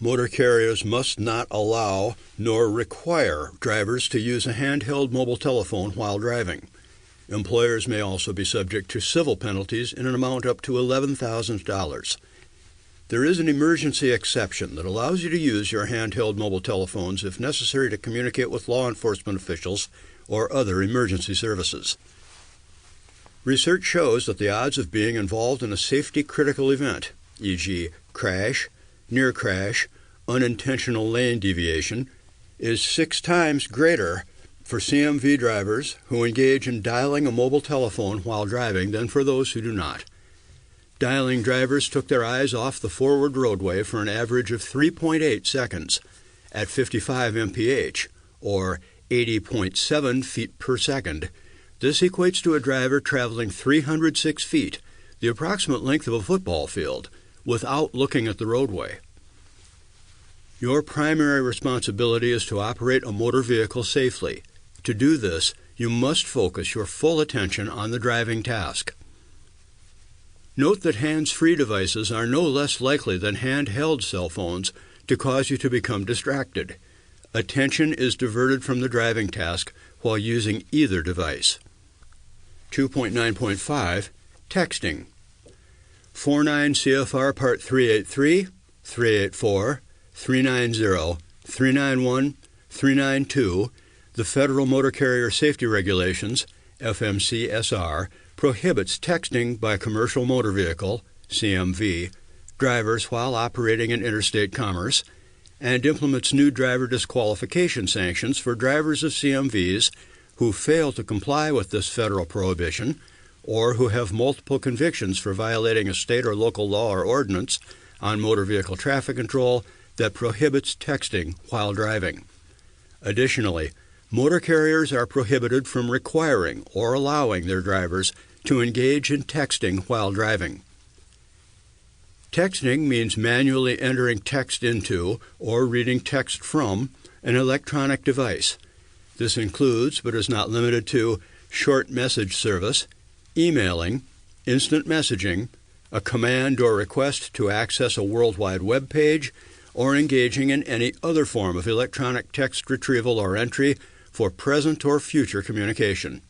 Motor carriers must not allow nor require drivers to use a handheld mobile telephone while driving. Employers may also be subject to civil penalties in an amount up to $11,000. There is an emergency exception that allows you to use your handheld mobile telephones if necessary to communicate with law enforcement officials or other emergency services. Research shows that the odds of being involved in a safety-critical event, e.g., crash, near crash, unintentional lane deviation, is 6 times greater for CMV drivers who engage in dialing a mobile telephone while driving than for those who do not. Dialing drivers took their eyes off the forward roadway for an average of 3.8 seconds at 55 mph, or 80.7 feet per second. This equates to a driver traveling 306 feet, the approximate length of a football field, without looking at the roadway. Your primary responsibility is to operate a motor vehicle safely. To do this, you must focus your full attention on the driving task. Note that hands-free devices are no less likely than handheld cell phones to cause you to become distracted. Attention is diverted from the driving task while using either device. 2.9.5 Texting. 49 CFR Part 383, 384, 390, 391, 392, the Federal Motor Carrier Safety Regulations, FMCSR, prohibits texting by commercial motor vehicle, CMV, drivers while operating in interstate commerce, and implements new driver disqualification sanctions for drivers of CMVs who fail to comply with this federal prohibition or who have multiple convictions for violating a state or local law or ordinance on motor vehicle traffic control that prohibits texting while driving. Additionally, motor carriers are prohibited from requiring or allowing their drivers to engage in texting while driving. Texting means manually entering text into or reading text from an electronic device. This includes, but is not limited to, short message service, emailing, instant messaging, a command or request to access a worldwide web page, or engaging in any other form of electronic text retrieval or entry for present or future communication.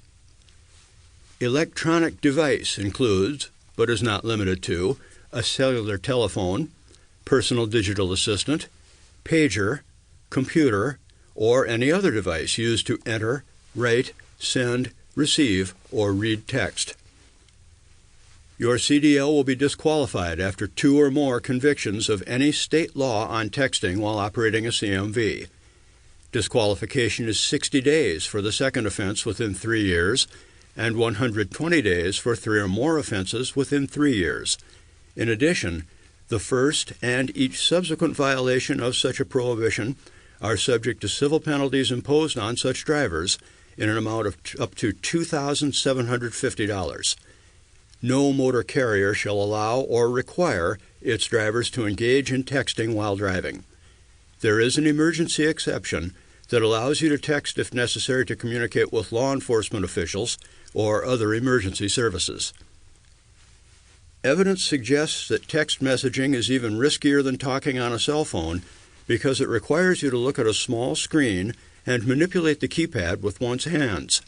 Electronic device includes, but is not limited to, a cellular telephone, personal digital assistant, pager, computer, or any other device used to enter, write, send, receive, or read text. Your CDL will be disqualified after 2 or more convictions of any state law on texting while operating a CMV. Disqualification is 60 days for the second offense within 3 years and 120 days for 3 or more offenses within 3 years. In addition, the first and each subsequent violation of such a prohibition are subject to civil penalties imposed on such drivers in an amount of up to $2,750. No motor carrier shall allow or require its drivers to engage in texting while driving. There is an emergency exception that allows you to text if necessary to communicate with law enforcement officials or other emergency services. Evidence suggests that text messaging is even riskier than talking on a cell phone because it requires you to look at a small screen and manipulate the keypad with one's hands.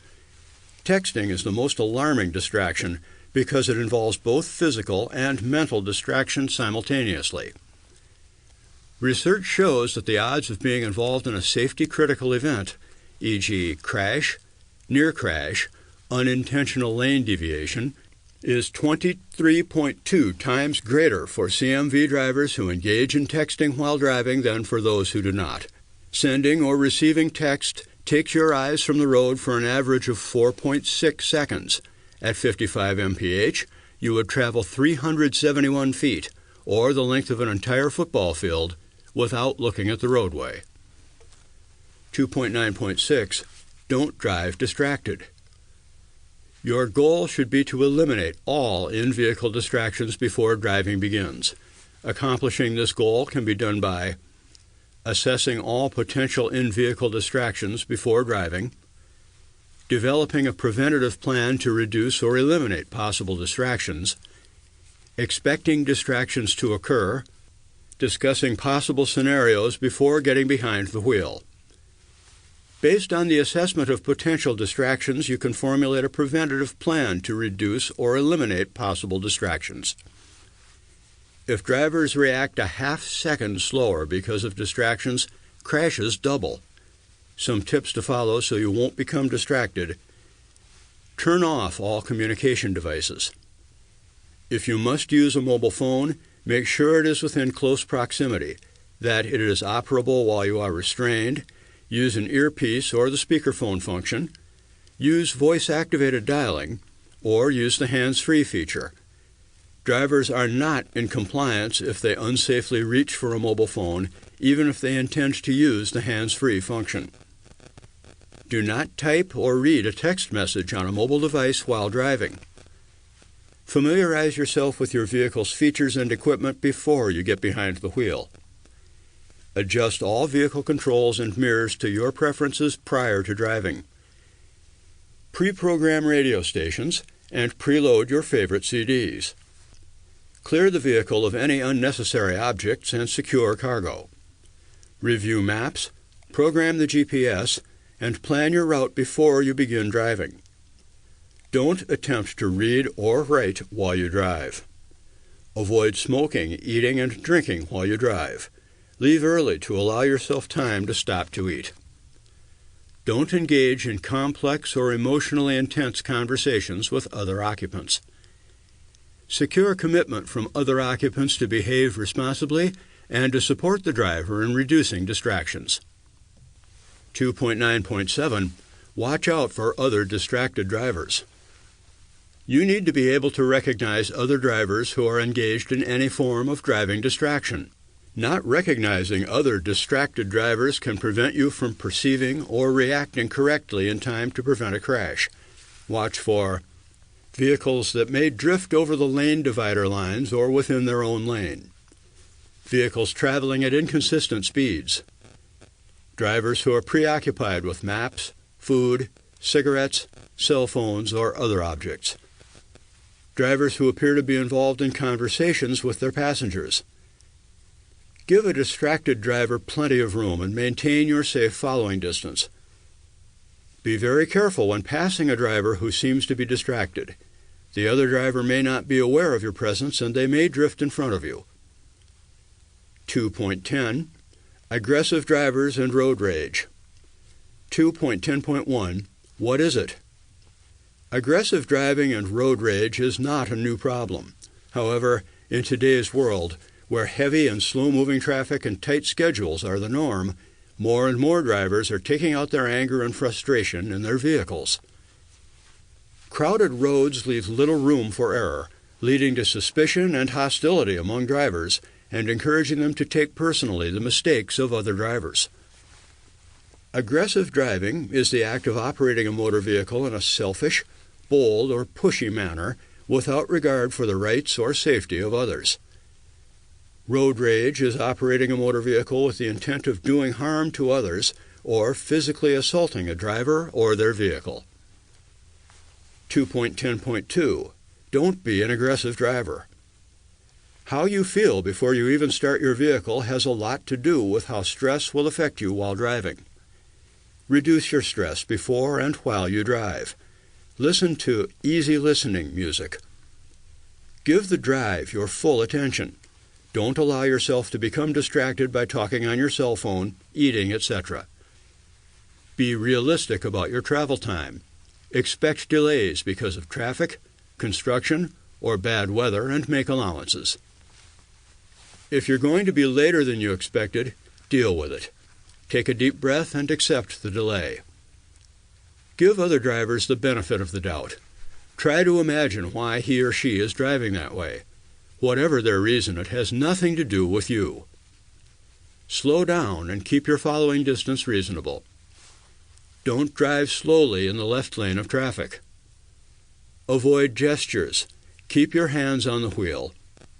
Texting is the most alarming distraction because it involves both physical and mental distraction simultaneously. Research shows that the odds of being involved in a safety-critical event, e.g., crash, near crash, unintentional lane deviation, is 23.2 times greater for CMV drivers who engage in texting while driving than for those who do not. Sending or receiving text takes your eyes from the road for an average of 4.6 seconds. At 55 mph, you would travel 371 feet, or the length of an entire football field, without looking at the roadway. 2.9.6 Don't drive distracted. Your goal should be to eliminate all in-vehicle distractions before driving begins. Accomplishing this goal can be done by assessing all potential in-vehicle distractions before driving, developing a preventative plan to reduce or eliminate possible distractions, expecting distractions to occur, discussing possible scenarios before getting behind the wheel. Based on the assessment of potential distractions, you can formulate a preventative plan to reduce or eliminate possible distractions. If drivers react a half-second slower because of distractions, crashes double. Some tips to follow so you won't become distracted. Turn off all communication devices. If you must use a mobile phone, make sure it is within close proximity, that it is operable while you are restrained. Use an earpiece or the speakerphone function. Use voice-activated dialing, or use the hands-free feature. Drivers are not in compliance if they unsafely reach for a mobile phone, even if they intend to use the hands-free function. Do not type or read a text message on a mobile device while driving. Familiarize yourself with your vehicle's features and equipment before you get behind the wheel. Adjust all vehicle controls and mirrors to your preferences prior to driving. Pre-program radio stations and preload your favorite CDs. Clear the vehicle of any unnecessary objects and secure cargo. Review maps, program the GPS, and plan your route before you begin driving. Don't attempt to read or write while you drive. Avoid smoking, eating, and drinking while you drive. Leave early to allow yourself time to stop to eat. Don't engage in complex or emotionally intense conversations with other occupants. Secure commitment from other occupants to behave responsibly and to support the driver in reducing distractions. 2.9.7. Watch out for other distracted drivers. You need to be able to recognize other drivers who are engaged in any form of driving distraction. Not recognizing other distracted drivers can prevent you from perceiving or reacting correctly in time to prevent a crash. Watch for vehicles that may drift over the lane divider lines or within their own lane. Vehicles traveling at inconsistent speeds. Drivers who are preoccupied with maps, food, cigarettes, cell phones, or other objects. Drivers who appear to be involved in conversations with their passengers. Give a distracted driver plenty of room and maintain your safe following distance. Be very careful when passing a driver who seems to be distracted. The other driver may not be aware of your presence and they may drift in front of you. 2.10. Aggressive drivers and road rage. 2.10.1. What is it? Aggressive driving and road rage is not a new problem. However, in today's world, where heavy and slow-moving traffic and tight schedules are the norm, more and more drivers are taking out their anger and frustration in their vehicles. Crowded roads leave little room for error, leading to suspicion and hostility among drivers and encouraging them to take personally the mistakes of other drivers. Aggressive driving is the act of operating a motor vehicle in a selfish, bold, or pushy manner without regard for the rights or safety of others. Road rage is operating a motor vehicle with the intent of doing harm to others or physically assaulting a driver or their vehicle. 2.10.2. Don't be an aggressive driver. How you feel before you even start your vehicle has a lot to do with how stress will affect you while driving. Reduce your stress before and while you drive. Listen to easy listening music. Give the drive your full attention. Don't allow yourself to become distracted by talking on your cell phone, eating, etc. Be realistic about your travel time. Expect delays because of traffic, construction, or bad weather and make allowances. If you're going to be later than you expected, deal with it. Take a deep breath and accept the delay. Give other drivers the benefit of the doubt. Try to imagine why he or she is driving that way. Whatever their reason, it has nothing to do with you. Slow down and keep your following distance reasonable. Don't drive slowly in the left lane of traffic. Avoid gestures. Keep your hands on the wheel.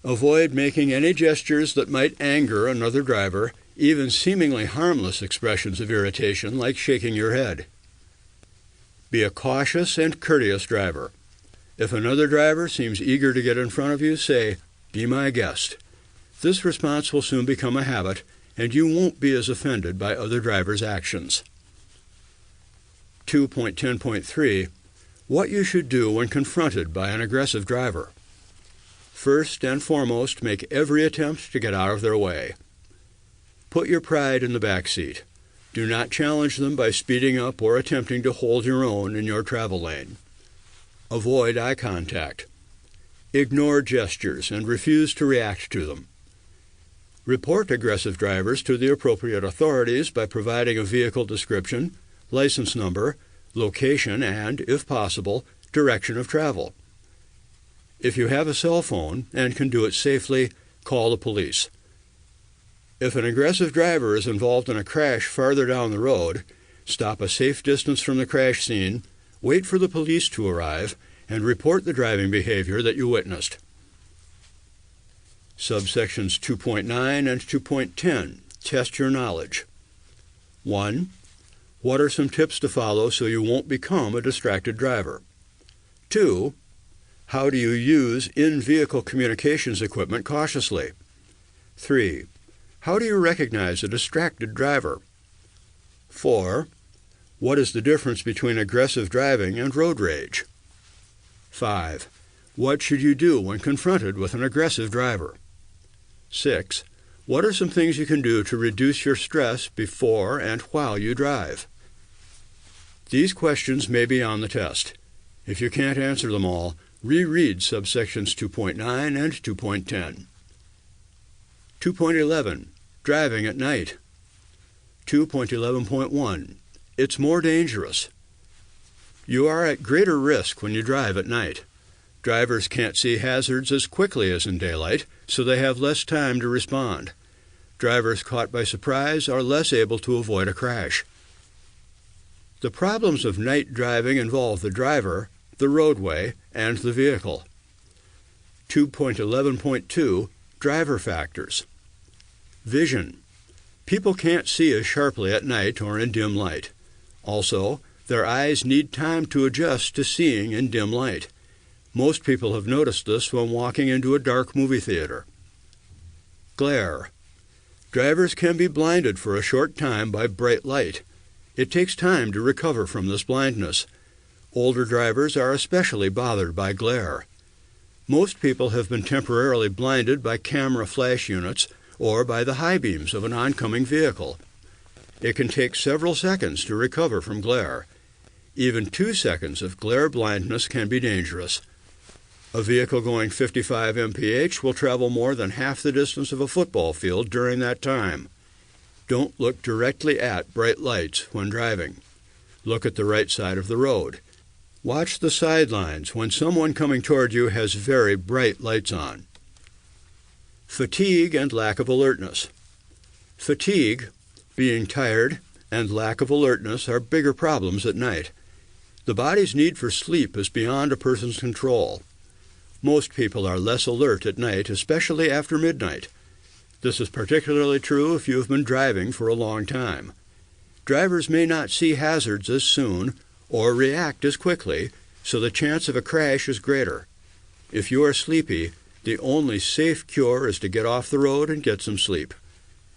Avoid making any gestures that might anger another driver, even seemingly harmless expressions of irritation like shaking your head. Be a cautious and courteous driver. If another driver seems eager to get in front of you, say, "Be my guest." This response will soon become a habit, and you won't be as offended by other drivers' actions. 2.10.3 What you should do when confronted by an aggressive driver. First and foremost, make every attempt to get out of their way. Put your pride in the back seat. Do not challenge them by speeding up or attempting to hold your own in your travel lane. Avoid eye contact. Ignore gestures and refuse to react to them. Report aggressive drivers to the appropriate authorities by providing a vehicle description, license number, location, and, if possible, direction of travel. If you have a cell phone and can do it safely, call the police. If an aggressive driver is involved in a crash farther down the road, stop a safe distance from the crash scene, wait for the police to arrive, and report the driving behavior that you witnessed. Subsections 2.9 and 2.10 Test your knowledge. 1. What are some tips to follow so you won't become a distracted driver? 2. How do you use in-vehicle communications equipment cautiously? 3. How do you recognize a distracted driver? 4. What is the difference between aggressive driving and road rage? 5. What should you do when confronted with an aggressive driver? 6. What are some things you can do to reduce your stress before and while you drive? These questions may be on the test. If you can't answer them all, reread subsections 2.9 and 2.10. 2.11 Driving at night. 2.11.1 It's more dangerous. You are at greater risk when you drive at night. Drivers can't see hazards as quickly as in daylight, so they have less time to respond. Drivers caught by surprise are less able to avoid a crash. The problems of night driving involve the driver, the roadway, and the vehicle. 2.11.2 Driver factors. Vision. People can't see as sharply at night or in dim light. Also, their eyes need time to adjust to seeing in dim light. Most people have noticed this when walking into a dark movie theater. Glare. Drivers can be blinded for a short time by bright light. It takes time to recover from this blindness. Older drivers are especially bothered by glare. Most people have been temporarily blinded by camera flash units or by the high beams of an oncoming vehicle. It can take several seconds to recover from glare. Even 2 seconds of glare blindness can be dangerous. A vehicle going 55 mph will travel more than half the distance of a football field during that time. Don't look directly at bright lights when driving. Look at the right side of the road. Watch the sidelines when someone coming toward you has very bright lights on. Fatigue and lack of alertness. Fatigue, being tired, and lack of alertness are bigger problems at night. The body's need for sleep is beyond a person's control. Most people are less alert at night, especially after midnight. This is particularly true if you have been driving for a long time. Drivers may not see hazards as soon or react as quickly, so the chance of a crash is greater. If you are sleepy, the only safe cure is to get off the road and get some sleep.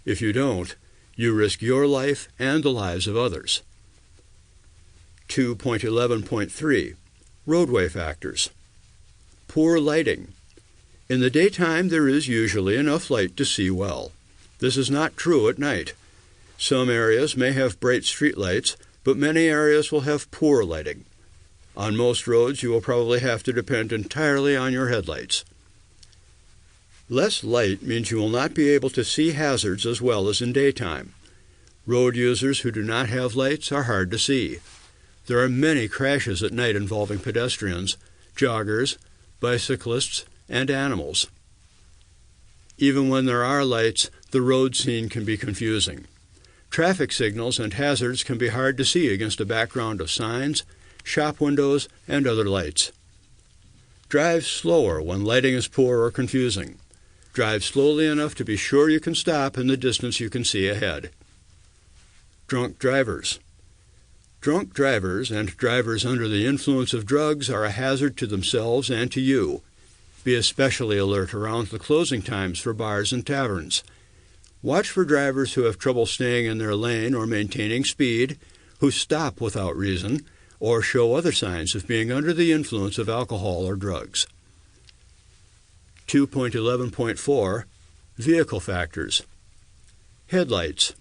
If you don't, you risk your life and the lives of others. 2.11.3 Roadway factors. Poor lighting. In the daytime, there is usually enough light to see well. This is not true at night. Some areas may have bright streetlights, but many areas will have poor lighting. On most roads, you will probably have to depend entirely on your headlights. Less light means you will not be able to see hazards as well as in daytime. Road users who do not have lights are hard to see. There are many crashes at night involving pedestrians, joggers, bicyclists, and animals. Even when there are lights, the road scene can be confusing. Traffic signals and hazards can be hard to see against a background of signs, shop windows, and other lights. Drive slower when lighting is poor or confusing. Drive slowly enough to be sure you can stop in the distance you can see ahead. Drunk drivers. Drunk drivers and drivers under the influence of drugs are a hazard to themselves and to you. Be especially alert around the closing times for bars and taverns. Watch for drivers who have trouble staying in their lane or maintaining speed, who stop without reason, or show other signs of being under the influence of alcohol or drugs. 2.11.4 Vehicle Factors. Headlights.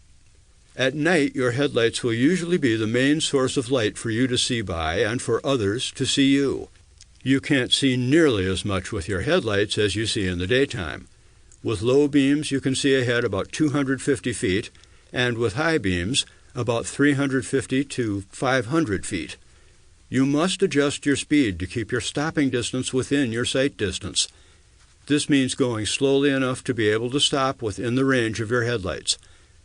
At night, your headlights will usually be the main source of light for you to see by and for others to see you. You can't see nearly as much with your headlights as you see in the daytime. With low beams, you can see ahead about 250 feet, and with high beams, about 350 to 500 feet. You must adjust your speed to keep your stopping distance within your sight distance. This means going slowly enough to be able to stop within the range of your headlights.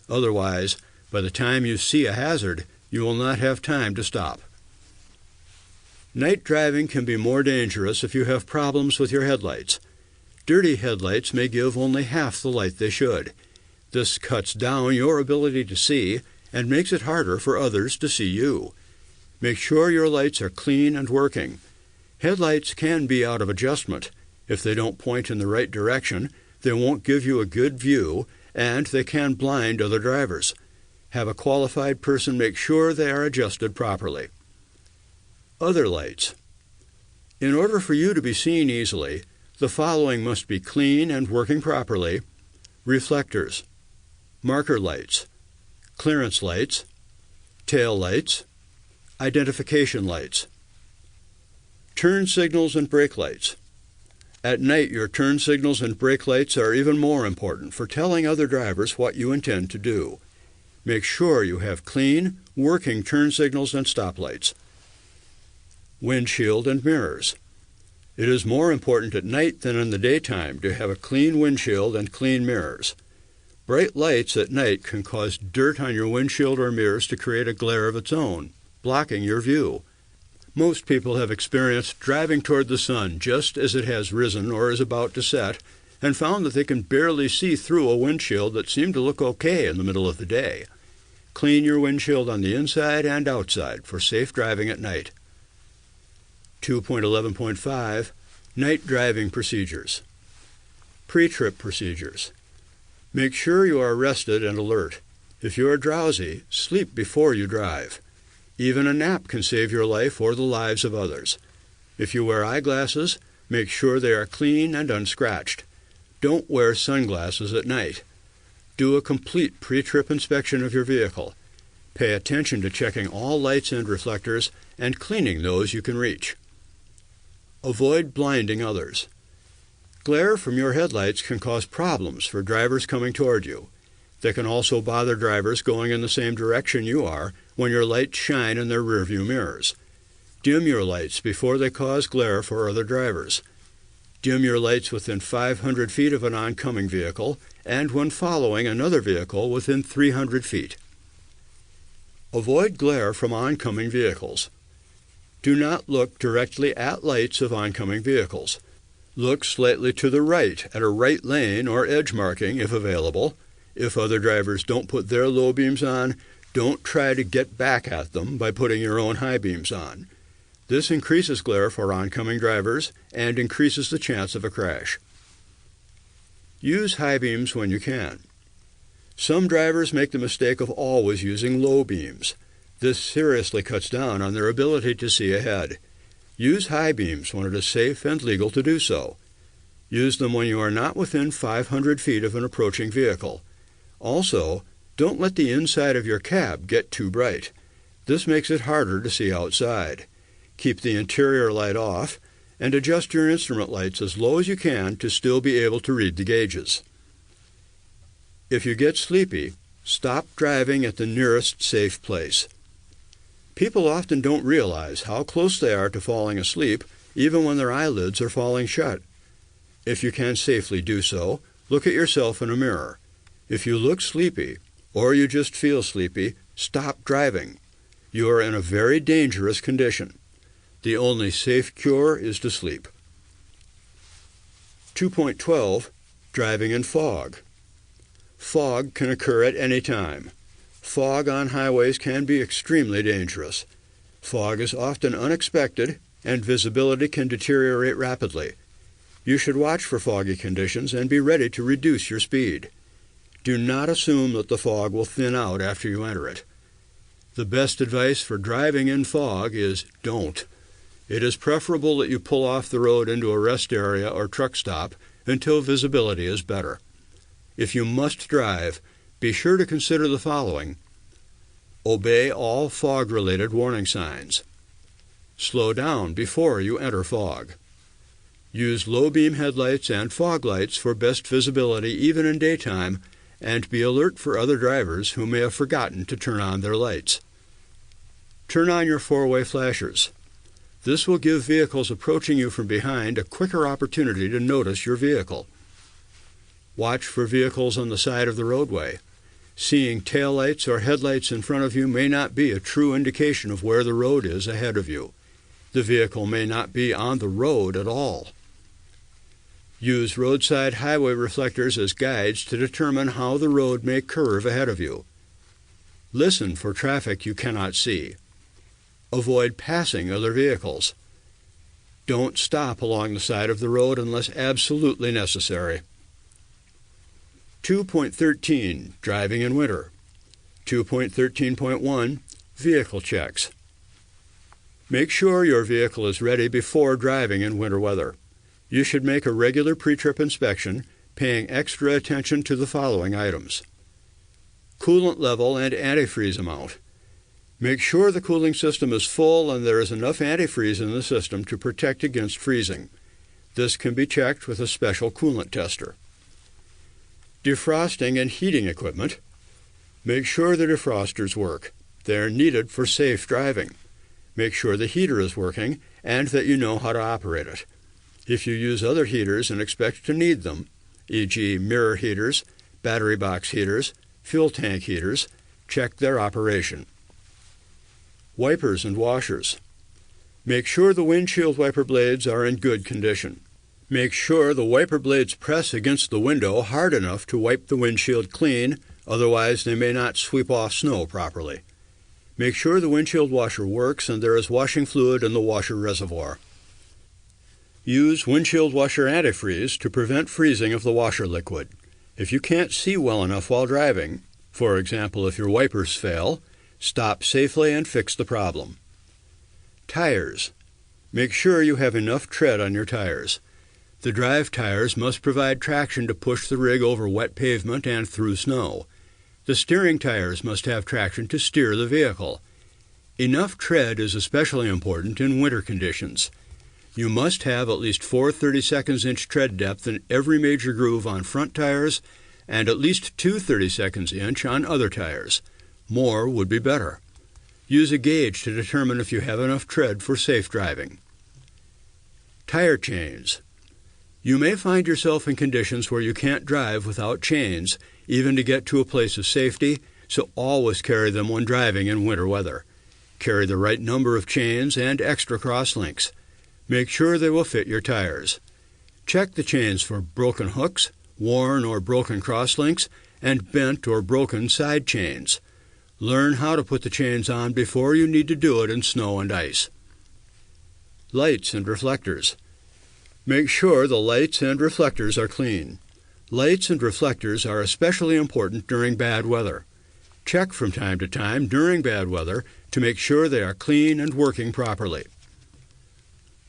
Otherwise, by the time you see a hazard, you will not have time to stop. Night driving can be more dangerous if you have problems with your headlights. Dirty headlights may give only half the light they should. This cuts down your ability to see and makes it harder for others to see you. Make sure your lights are clean and working. Headlights can be out of adjustment. If they don't point in the right direction, they won't give you a good view, and they can blind other drivers. Have a qualified person make sure they are adjusted properly. Other lights. In order for you to be seen easily, the following must be clean and working properly: reflectors, marker lights, clearance lights, tail lights, identification lights, turn signals and brake lights. At night, your turn signals and brake lights are even more important for telling other drivers what you intend to do. Make sure you have clean, working turn signals and stoplights. Windshield and mirrors. It is more important at night than in the daytime to have a clean windshield and clean mirrors. Bright lights at night can cause dirt on your windshield or mirrors to create a glare of its own, blocking your view. Most people have experienced driving toward the sun just as it has risen or is about to set, and found that they can barely see through a windshield that seemed to look okay in the middle of the day. Clean your windshield on the inside and outside for safe driving at night. 2.11.5 Night Driving Procedures. Pre-trip procedures. Make sure you are rested and alert. If you are drowsy, sleep before you drive. Even a nap can save your life or the lives of others. If you wear eyeglasses, make sure they are clean and unscratched. Don't wear sunglasses at night. Do a complete pre-trip inspection of your vehicle. Pay attention to checking all lights and reflectors and cleaning those you can reach. Avoid blinding others. Glare from your headlights can cause problems for drivers coming toward you. They can also bother drivers going in the same direction you are when your lights shine in their rearview mirrors. Dim your lights before they cause glare for other drivers. Dim your lights within 500 feet of an oncoming vehicle and when following another vehicle within 300 feet. Avoid glare from oncoming vehicles. Do not look directly at lights of oncoming vehicles. Look slightly to the right at a right lane or edge marking if available. If other drivers don't put their low beams on, don't try to get back at them by putting your own high beams on. This increases glare for oncoming drivers and increases the chance of a crash. Use high beams when you can. Some drivers make the mistake of always using low beams. This seriously cuts down on their ability to see ahead. Use high beams when it is safe and legal to do so. Use them when you are not within 500 feet of an approaching vehicle. Also, don't let the inside of your cab get too bright. This makes it harder to see outside. Keep the interior light off and adjust your instrument lights as low as you can to still be able to read the gauges. If you get sleepy, stop driving at the nearest safe place. People often don't realize how close they are to falling asleep, even when their eyelids are falling shut. If you can safely do so, look at yourself in a mirror. If you look sleepy, or you just feel sleepy, stop driving. You are in a very dangerous condition. The only safe cure is to sleep. 2.12 Driving in Fog. Fog can occur at any time. Fog on highways can be extremely dangerous. Fog is often unexpected, and visibility can deteriorate rapidly. You should watch for foggy conditions and be ready to reduce your speed. Do not assume that the fog will thin out after you enter it. The best advice for driving in fog is don't. It is preferable that you pull off the road into a rest area or truck stop until visibility is better. If you must drive, be sure to consider the following. Obey all fog-related warning signs. Slow down before you enter fog. Use low-beam headlights and fog lights for best visibility even in daytime, and be alert for other drivers who may have forgotten to turn on their lights. Turn on your four-way flashers. This will give vehicles approaching you from behind a quicker opportunity to notice your vehicle. Watch for vehicles on the side of the roadway. Seeing taillights or headlights in front of you may not be a true indication of where the road is ahead of you. The vehicle may not be on the road at all. Use roadside highway reflectors as guides to determine how the road may curve ahead of you. Listen for traffic you cannot see. Avoid passing other vehicles. Don't stop along the side of the road unless absolutely necessary. 2.13 Driving in Winter. 2.13.1 Vehicle Checks. Make sure your vehicle is ready before driving in winter weather. You should make a regular pre-trip inspection, paying extra attention to the following items. Coolant level and antifreeze amount. Make sure the cooling system is full and there is enough antifreeze in the system to protect against freezing. This can be checked with a special coolant tester. Defrosting and heating equipment. Make sure the defrosters work. They are needed for safe driving. Make sure the heater is working and that you know how to operate it. If you use other heaters and expect to need them, e.g. mirror heaters, battery box heaters, fuel tank heaters, check their operation. Wipers and washers. Make sure the windshield wiper blades are in good condition. Make sure the wiper blades press against the window hard enough to wipe the windshield clean, otherwise they may not sweep off snow properly. Make sure the windshield washer works and there is washing fluid in the washer reservoir. Use windshield washer antifreeze to prevent freezing of the washer liquid. If you can't see well enough while driving, for example if your wipers fail, stop safely and fix the problem. Tires. Make sure you have enough tread on your tires. The drive tires must provide traction to push the rig over wet pavement and through snow. The steering tires must have traction to steer the vehicle. Enough tread is especially important in winter conditions. You must have at least 4 32" tread depth in every major groove on front tires and at least 2 32" on other tires. More would be better. Use a gauge to determine if you have enough tread for safe driving. Tire chains. You may find yourself in conditions where you can't drive without chains, even to get to a place of safety, so always carry them when driving in winter weather. Carry the right number of chains and extra crosslinks. Make sure they will fit your tires. Check the chains for broken hooks, worn or broken crosslinks, and bent or broken side chains. Learn how to put the chains on before you need to do it in snow and ice. Lights and reflectors. Make sure the lights and reflectors are clean. Lights and reflectors are especially important during bad weather. Check from time to time during bad weather to make sure they are clean and working properly.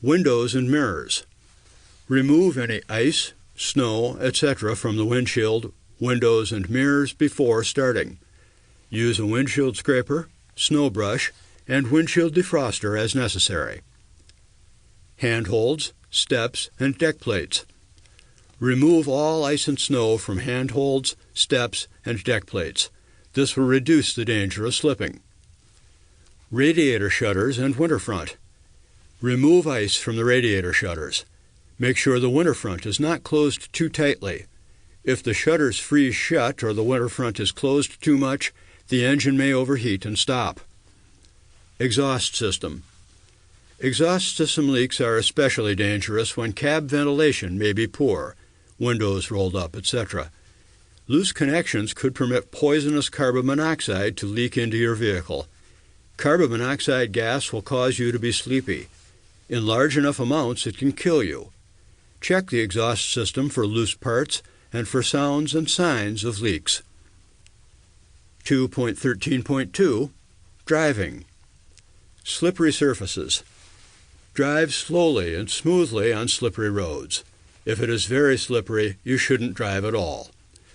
Windows and mirrors. Remove any ice, snow, etc. from the windshield, windows, and mirrors before starting. Use a windshield scraper, snow brush, and windshield defroster as necessary. Handholds, steps, and deck plates. Remove all ice and snow from handholds, steps, and deck plates. This will reduce the danger of slipping. Radiator shutters and winter front. Remove ice from the radiator shutters. Make sure the winter front is not closed too tightly. If the shutters freeze shut or the winter front is closed too much, the engine may overheat and stop. Exhaust system. Exhaust system leaks are especially dangerous when cab ventilation may be poor, windows rolled up, etc. Loose connections could permit poisonous carbon monoxide to leak into your vehicle. Carbon monoxide gas will cause you to be sleepy. In large enough amounts, it can kill you. Check the exhaust system for loose parts and for sounds and signs of leaks. 2.13.2 Driving. Slippery surfaces. Drive slowly and smoothly on slippery roads. If it is very slippery, you shouldn't drive at all.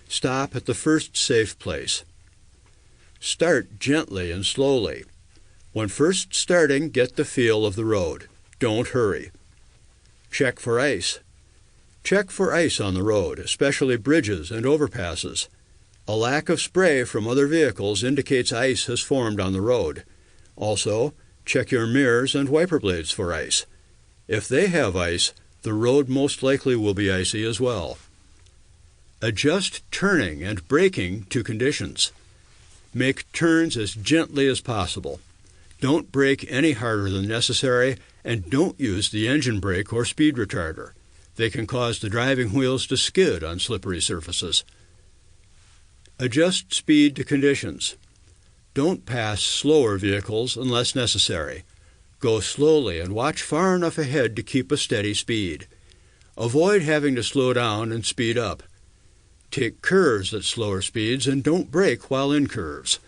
Stop at the first safe place. Start gently and slowly. When first starting, get the feel of the road. Don't hurry. Check for ice. Check for ice on the road, especially bridges and overpasses. A lack of spray from other vehicles indicates ice has formed on the road. Also, check your mirrors and wiper blades for ice. If they have ice, the road most likely will be icy as well. Adjust turning and braking to conditions. Make turns as gently as possible. Don't brake any harder than necessary, and don't use the engine brake or speed retarder. They can cause the driving wheels to skid on slippery surfaces. Adjust speed to conditions. Don't pass slower vehicles unless necessary. Go slowly and watch far enough ahead to keep a steady speed. Avoid having to slow down and speed up. Take curves at slower speeds and don't brake while in curves.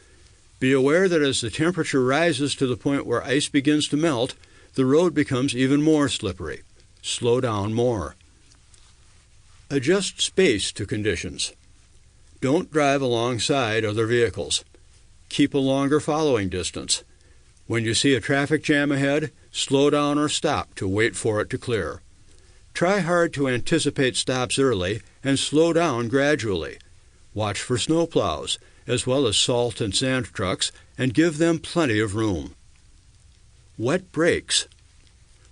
Be aware that as the temperature rises to the point where ice begins to melt, the road becomes even more slippery. Slow down more. Adjust space to conditions. Don't drive alongside other vehicles. Keep a longer following distance. When you see a traffic jam ahead, slow down or stop to wait for it to clear. Try hard to anticipate stops early and slow down gradually. Watch for snowplows, as well as salt and sand trucks, and give them plenty of room. Wet brakes.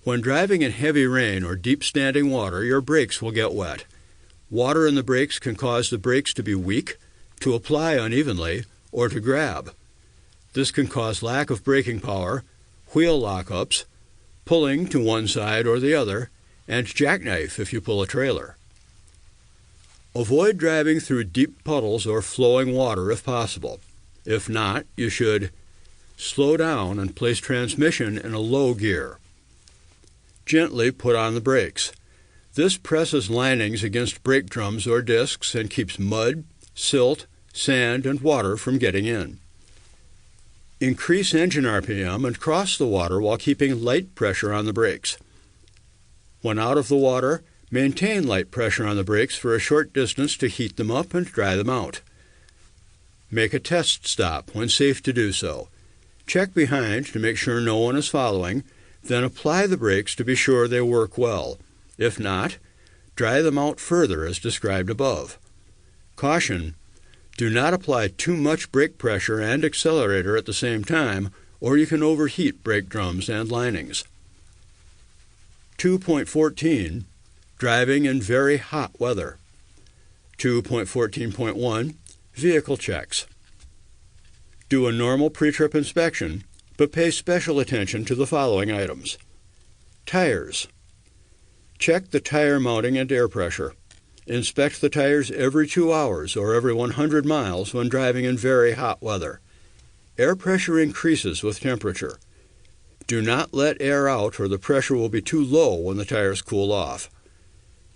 When driving in heavy rain or deep standing water, your brakes will get wet. Water in the brakes can cause the brakes to be weak, to apply unevenly, or to grab. This can cause lack of braking power, wheel lockups, pulling to one side or the other, and jackknife if you pull a trailer. Avoid driving through deep puddles or flowing water if possible. If not, you should slow down and place transmission in a low gear. Gently put on the brakes. This presses linings against brake drums or discs and keeps mud, silt, sand, and water from getting in. Increase engine RPM and cross the water while keeping light pressure on the brakes. When out of the water, maintain light pressure on the brakes for a short distance to heat them up and dry them out. Make a test stop when safe to do so. Check behind to make sure no one is following, then apply the brakes to be sure they work well. If not, dry them out further as described above. Caution: do not apply too much brake pressure and accelerator at the same time, or you can overheat brake drums and linings. 2.14 Driving in very hot weather. 2.14.1 Vehicle checks. Do a normal pre-trip inspection, but pay special attention to the following items. Tires. Check the tire mounting and air pressure. Inspect the tires every 2 hours or every 100 miles when driving in very hot weather. Air pressure increases with temperature. Do not let air out or the pressure will be too low when the tires cool off.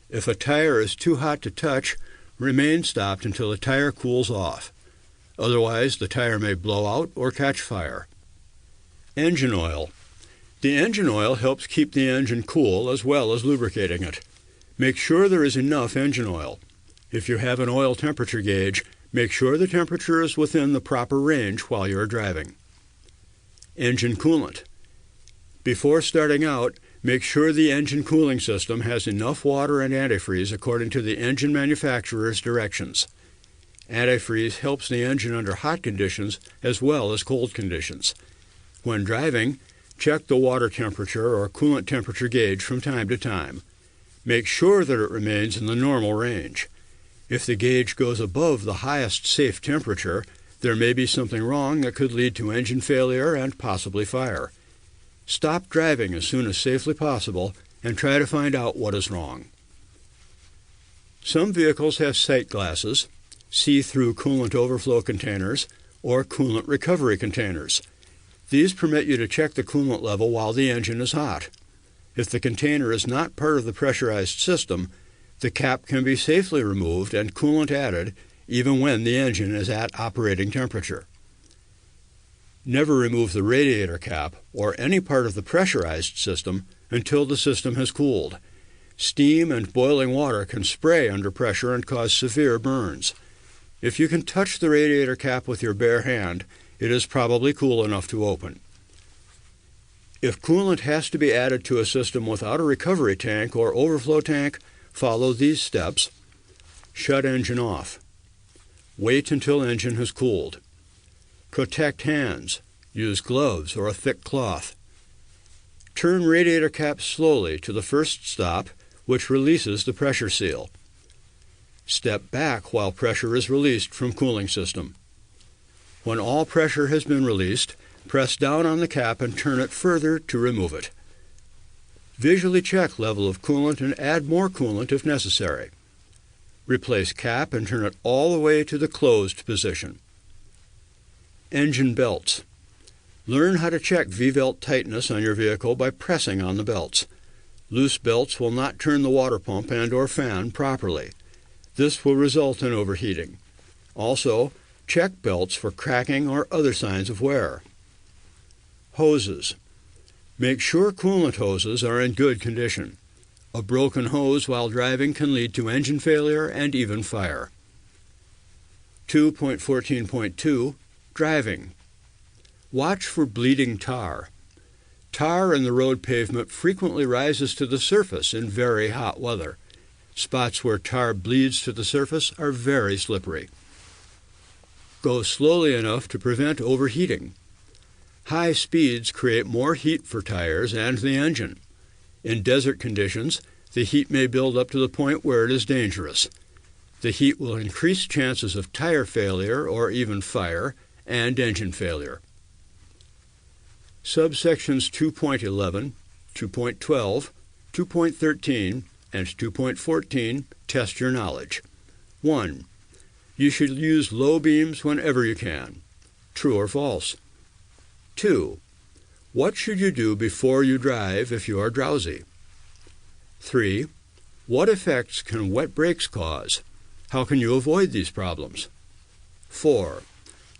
If a tire is too hot to touch, remain stopped until the tire cools off. Otherwise, the tire may blow out or catch fire. Engine oil. The engine oil helps keep the engine cool as well as lubricating it. Make sure there is enough engine oil. If you have an oil temperature gauge, make sure the temperature is within the proper range while you are driving. Engine coolant. Before starting out, make sure the engine cooling system has enough water and antifreeze according to the engine manufacturer's directions. Antifreeze helps the engine under hot conditions as well as cold conditions. When driving, check the water temperature or coolant temperature gauge from time to time. Make sure that it remains in the normal range. If the gauge goes above the highest safe temperature, there may be something wrong that could lead to engine failure and possibly fire. Stop driving as soon as safely possible and try to find out what is wrong. Some vehicles have sight glasses, see-through coolant overflow containers, or coolant recovery containers. These permit you to check the coolant level while the engine is hot. If the container is not part of the pressurized system, the cap can be safely removed and coolant added even when the engine is at operating temperature. Never remove the radiator cap or any part of the pressurized system until the system has cooled. Steam and boiling water can spray under pressure and cause severe burns. If you can touch the radiator cap with your bare hand, it is probably cool enough to open. If coolant has to be added to a system without a recovery tank or overflow tank, follow these steps. Shut engine off. Wait until engine has cooled. Protect hands. Use gloves or a thick cloth. Turn radiator cap slowly to the first stop, which releases the pressure seal. Step back while pressure is released from cooling system. When all pressure has been released, press down on the cap and turn it further to remove it. Visually check level of coolant and add more coolant if necessary. Replace cap and turn it all the way to the closed position. Engine belts. Learn how to check V-belt tightness on your vehicle by pressing on the belts. Loose belts will not turn the water pump and/or fan properly. This will result in overheating. Also, check belts for cracking or other signs of wear. Hoses. Make sure coolant hoses are in good condition. A broken hose while driving can lead to engine failure and even fire. 2.14.2 Driving. Watch for bleeding tar. Tar in the road pavement frequently rises to the surface in very hot weather. Spots where tar bleeds to the surface are very slippery. Go slowly enough to prevent overheating. High speeds create more heat for tires and the engine. In desert conditions, the heat may build up to the point where it is dangerous. The heat will increase chances of tire failure or even fire and engine failure. Subsections 2.11, 2.12, 2.13, and 2.14 test your knowledge. 1. You should use low beams whenever you can. True or false? 2. What should you do before you drive if you are drowsy? 3. What effects can wet brakes cause? How can you avoid these problems? 4.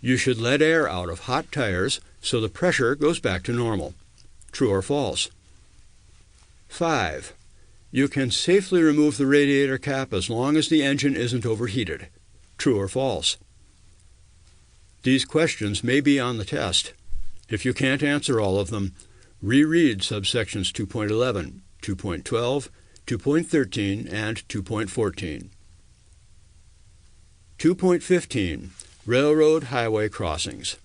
You should let air out of hot tires so the pressure goes back to normal. True or false? 5. You can safely remove the radiator cap as long as the engine isn't overheated. True or false? These questions may be on the test. If you can't answer all of them, reread subsections 2.11, 2.12, 2.13, and 2.14. 2.15 Railroad Highway Crossings.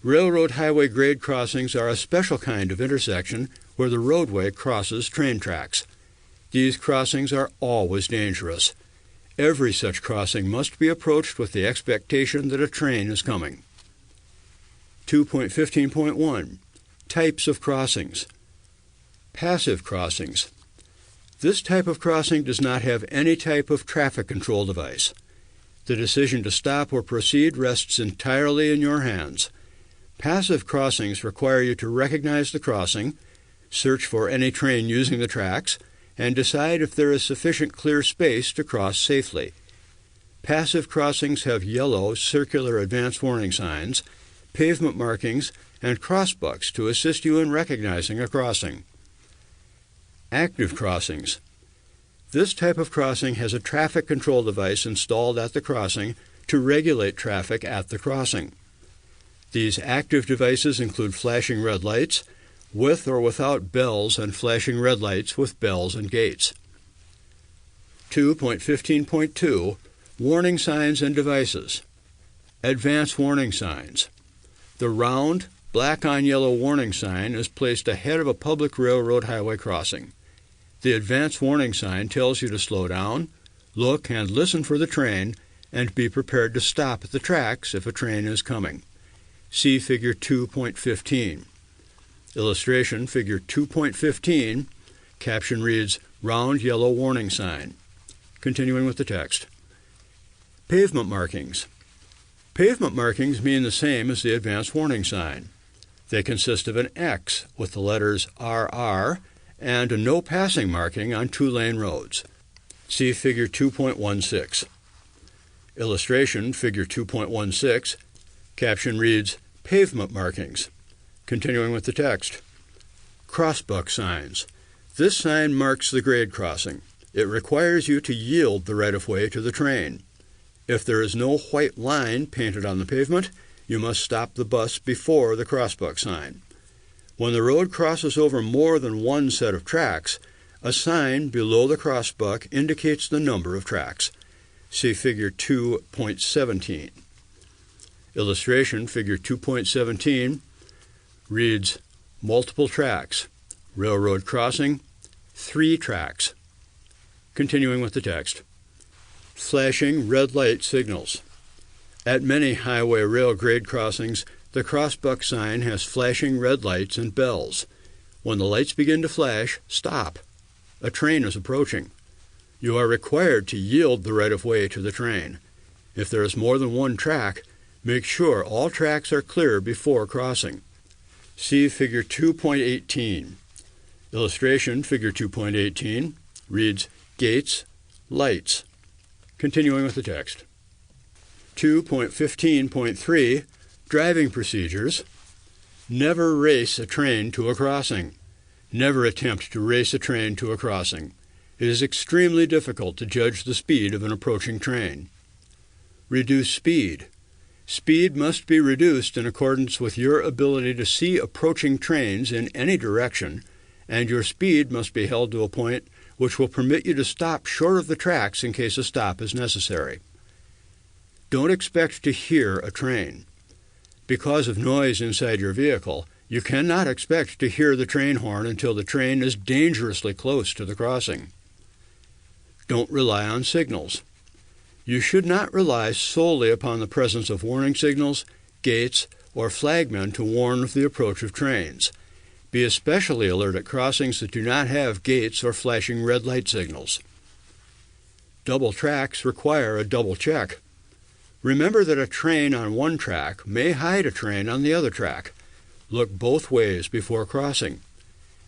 Railroad highway grade crossings are a special kind of intersection where the roadway crosses train tracks. These crossings are always dangerous. Every such crossing must be approached with the expectation that a train is coming. 2.15.1 Types of crossings. Passive crossings. This type of crossing does not have any type of traffic control device. The decision to stop or proceed rests entirely in your hands. Passive crossings require you to recognize the crossing, search for any train using the tracks, and decide if there is sufficient clear space to cross safely. Passive crossings have yellow circular advance warning signs, pavement markings, and crossbucks to assist you in recognizing a crossing. Active crossings. This type of crossing has a traffic control device installed at the crossing to regulate traffic at the crossing. These active devices include flashing red lights, with or without bells, and flashing red lights with bells and gates. 2.15.2 Warning signs and devices. Advance warning signs. The round, black-on-yellow warning sign is placed ahead of a public railroad highway crossing. The advance warning sign tells you to slow down, look and listen for the train, and be prepared to stop at the tracks if a train is coming. See Figure 2.15. Illustration, Figure 2.15, caption reads, Round yellow warning sign. Continuing with the text. Pavement markings. Pavement markings mean the same as the advance warning sign. They consist of an X with the letters RR and a no passing marking on two-lane roads. See Figure 2.16. Illustration, Figure 2.16. Caption reads, Pavement markings. Continuing with the text. Crossbuck signs. This sign marks the grade crossing. It requires you to yield the right-of-way to the train. If there is no white line painted on the pavement, you must stop the bus before the crossbuck sign. When the road crosses over more than one set of tracks, a sign below the crossbuck indicates the number of tracks. See Figure 2.17. Illustration, Figure 2.17, reads, Multiple tracks. Railroad crossing, 3 tracks. Continuing with the text. Flashing red light signals. At many highway rail grade crossings, the crossbuck sign has flashing red lights and bells. When the lights begin to flash, stop. A train is approaching. You are required to yield the right-of-way to the train. If there is more than one track, make sure all tracks are clear before crossing. See Figure 2.18. Illustration, Figure 2.18, reads, Gates, lights. Continuing with the text. 2.15.3, Driving procedures. Never race a train to a crossing. Never attempt to race a train to a crossing. It is extremely difficult to judge the speed of an approaching train. Reduce speed. Speed must be reduced in accordance with your ability to see approaching trains in any direction, and your speed must be held to a point which will permit you to stop short of the tracks in case a stop is necessary. Don't expect to hear a train. Because of noise inside your vehicle, you cannot expect to hear the train horn until the train is dangerously close to the crossing. Don't rely on signals. You should not rely solely upon the presence of warning signals, gates, or flagmen to warn of the approach of trains. Be especially alert at crossings that do not have gates or flashing red light signals. Double tracks require a double check. Remember that a train on one track may hide a train on the other track. Look both ways before crossing.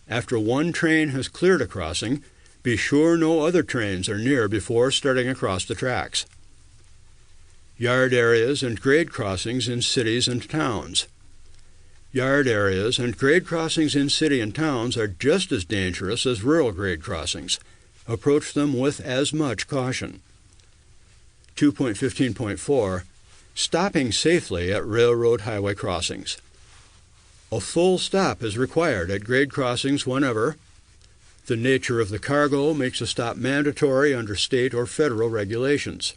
After one train has cleared a crossing, be sure no other trains are near before starting across the tracks. Yard areas and grade crossings in cities and towns. Yard areas and grade crossings in city and towns are just as dangerous as rural grade crossings. Approach them with as much caution. 2.15.4, Stopping safely at railroad highway crossings. A full stop is required at grade crossings whenever the nature of the cargo makes a stop mandatory under state or federal regulations.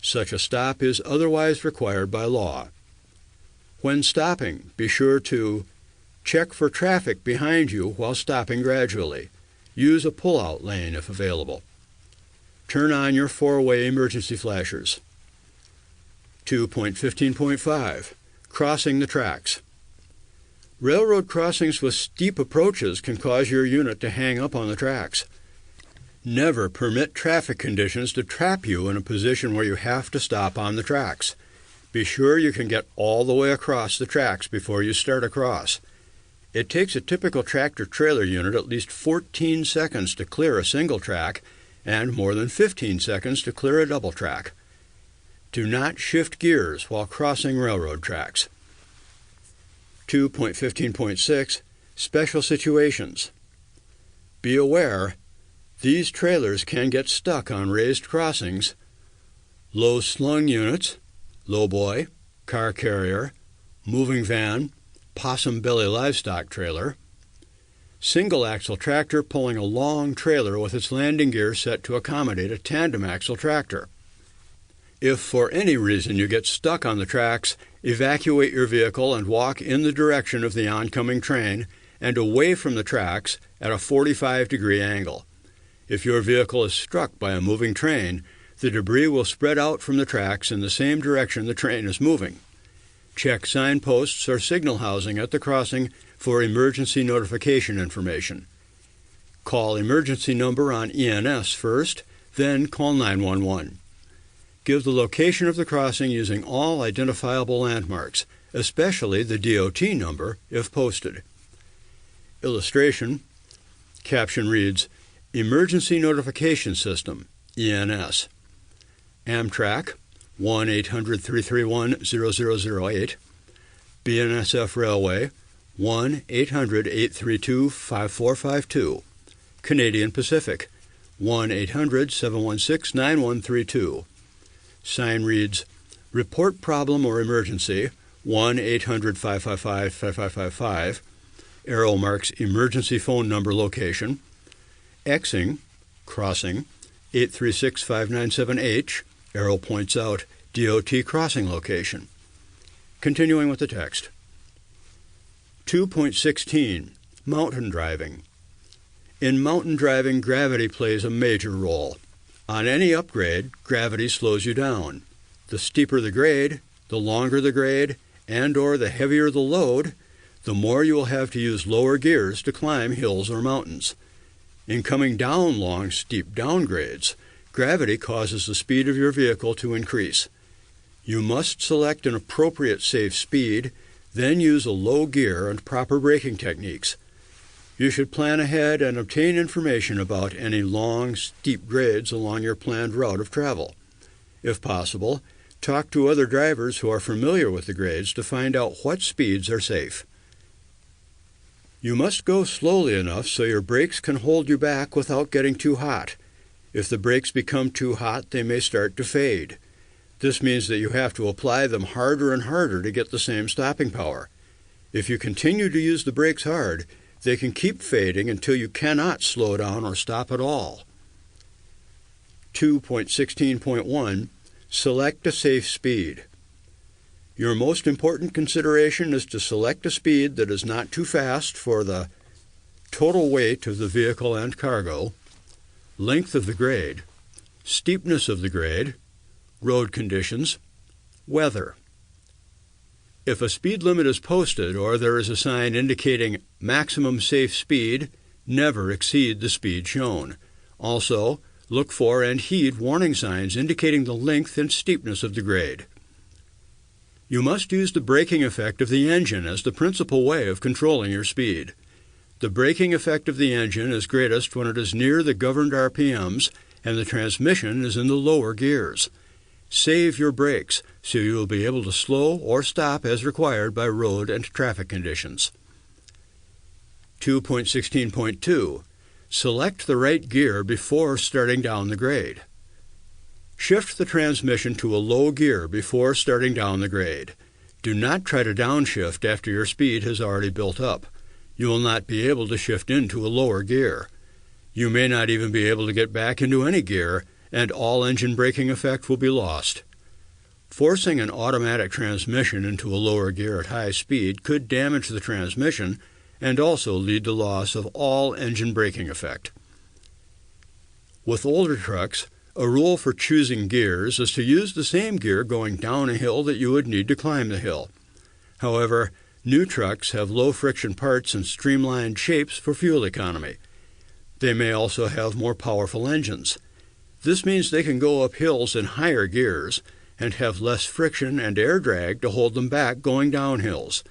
Such a stop is otherwise required by law. When stopping, be sure to check for traffic behind you while stopping gradually. Use a pull-out lane if available. Turn on your four-way emergency flashers. 2.15.5, Crossing the tracks. Railroad crossings with steep approaches can cause your unit to hang up on the tracks. Never permit traffic conditions to trap you in a position where you have to stop on the tracks. Be sure you can get all the way across the tracks before you start across. It takes a typical tractor-trailer unit at least 14 seconds to clear a single track and more than 15 seconds to clear a double track. Do not shift gears while crossing railroad tracks. 2.15.6, Special situations. Be aware, these trailers can get stuck on raised crossings. Low-slung units, lowboy, car carrier, moving van, possum belly livestock trailer, single-axle tractor pulling a long trailer with its landing gear set to accommodate a tandem-axle tractor. If for any reason you get stuck on the tracks, evacuate your vehicle and walk in the direction of the oncoming train and away from the tracks at a 45-degree angle. If your vehicle is struck by a moving train, the debris will spread out from the tracks in the same direction the train is moving. Check signposts or signal housing at the crossing for emergency notification information. Call emergency number on ENS first, then call 911. Give the location of the crossing using all identifiable landmarks, especially the DOT number if posted. Illustration, Caption reads, Emergency Notification System, ENS. Amtrak, 1-800-331-0008. BNSF Railway, 1-800-832-5452. Canadian Pacific, 1-800-716-9132. Sign reads, Report Problem or Emergency, 1-800-555-5555. Arrow marks emergency phone number location. Xing, crossing, 836-597H. Arrow points out DOT crossing location. Continuing with the text. 2.16 Mountain Driving. In mountain driving, gravity plays a major role. On any upgrade, gravity slows you down. The steeper the grade, the longer the grade, and/or the heavier the load, the more you will have to use lower gears to climb hills or mountains. In coming down long, steep downgrades, gravity causes the speed of your vehicle to increase. You must select an appropriate safe speed, then use a low gear and proper braking techniques. You should plan ahead and obtain information about any long, steep grades along your planned route of travel. If possible, talk to other drivers who are familiar with the grades to find out what speeds are safe. You must go slowly enough so your brakes can hold you back without getting too hot. If the brakes become too hot, they may start to fade. This means that you have to apply them harder and harder to get the same stopping power. If you continue to use the brakes hard, they can keep fading until you cannot slow down or stop at all. 2.16.1 Select a safe speed. Your most important consideration is to select a speed that is not too fast for the total weight of the vehicle and cargo, length of the grade, steepness of the grade, road conditions, weather. If a speed limit is posted or there is a sign indicating maximum safe speed, never exceed the speed shown. Also, look for and heed warning signs indicating the length and steepness of the grade. You must use the braking effect of the engine as the principal way of controlling your speed. The braking effect of the engine is greatest when it is near the governed RPMs and the transmission is in the lower gears. Save your brakes so you will be able to slow or stop as required by road and traffic conditions. 2.16.2 Select the right gear before starting down the grade. Shift the transmission to a low gear before starting down the grade. Do not try to downshift after your speed has already built up. You will not be able to shift into a lower gear. You may not even be able to get back into any gear, and all engine braking effect will be lost. Forcing an automatic transmission into a lower gear at high speed could damage the transmission and also lead to loss of all engine braking effect. With older trucks, a rule for choosing gears is to use the same gear going down a hill that you would need to climb the hill. However, new trucks have low-friction parts and streamlined shapes for fuel economy. They may also have more powerful engines. This means they can go up hills in higher gears and have less friction and air drag to hold them back going down hills.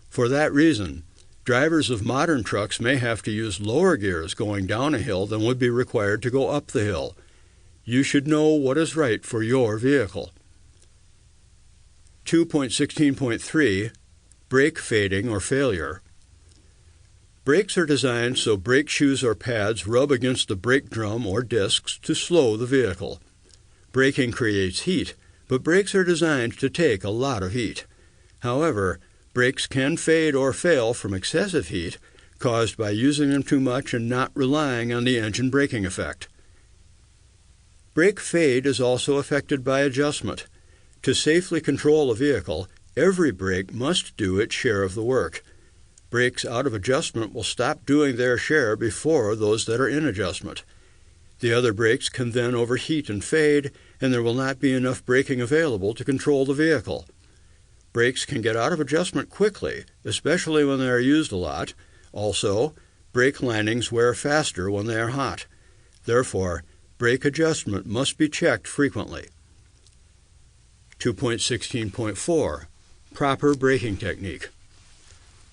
For that reason, drivers of modern trucks may have to use lower gears going down a hill than would be required to go up the hill. You should know what is right for your vehicle. 2.16.3 Brake fading or failure. Brakes are designed so brake shoes or pads rub against the brake drum or discs to slow the vehicle. Braking creates heat, but brakes are designed to take a lot of heat. However, brakes can fade or fail from excessive heat caused by using them too much and not relying on the engine braking effect. Brake fade is also affected by adjustment. To safely control a vehicle, every brake must do its share of the work. Brakes out of adjustment will stop doing their share before those that are in adjustment. The other brakes can then overheat and fade, and there will not be enough braking available to control the vehicle. Brakes can get out of adjustment quickly, especially when they are used a lot. Also, brake linings wear faster when they are hot. Therefore, brake adjustment must be checked frequently. 2.16.4 Proper braking technique.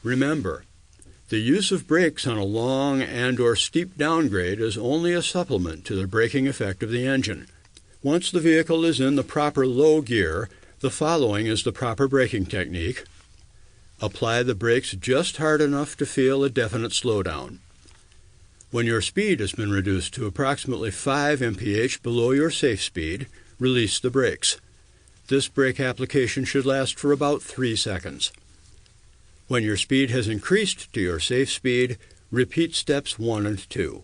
Remember, The use of brakes on a long and/or steep downgrade is only a supplement to the braking effect of the engine. Once the vehicle is in the proper low gear, the following is the proper braking technique. Apply the brakes just hard enough to feel a definite slowdown. When your speed has been reduced to approximately 5 mph below your safe speed, release the brakes. This brake application should last for about 3 seconds. When your speed has increased to your safe speed, repeat steps 1 and 2.